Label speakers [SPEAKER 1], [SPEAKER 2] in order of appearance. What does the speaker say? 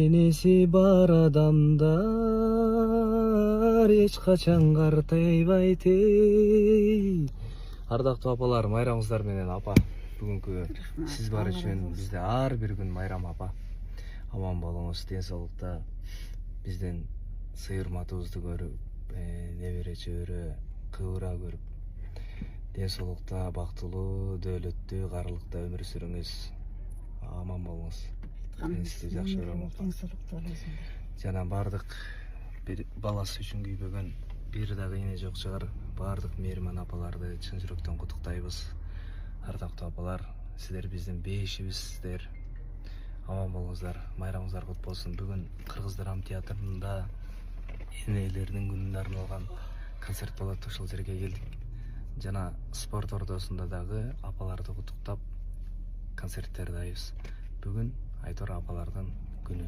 [SPEAKER 1] Энеси бар адамдар эч качан картайбайт эй. Ардактуу апалар, майрамыңыздар менен апа. Бүгүнкү сиз бар үчүн бизде ар бир күн майрам апа. Аман болуңуз, ден соолукта биздин сыйырматыбызды көрүп, небере чөбөрө кыбыра көрүп, ден соолукта бактылуу, дөөлөттүү, карылыкта өмүр сүрүңүз. Аман болуңуз. Мен сизди жакшы көрөм апа. Жана бардык бир баласы үчүн күйбөгөн бир да кыйыны жок чыгар. Бардык мээрман апаларды чын жүрөктөн куттуктайбыз. Ардактуу апалар, силер биздин бешибизсиздер. Аман болуңуздар. Майрамыңыздар кут болсун. Бүгүн Кыргыз драма театрында энелердин күнүнө арналган концерт болот. Ошол жерге келдик. Жана спорт ордосунда дагы апаларды куттуктап концерт даярдайбыз. Бүгүн Айтор апалардын күнү.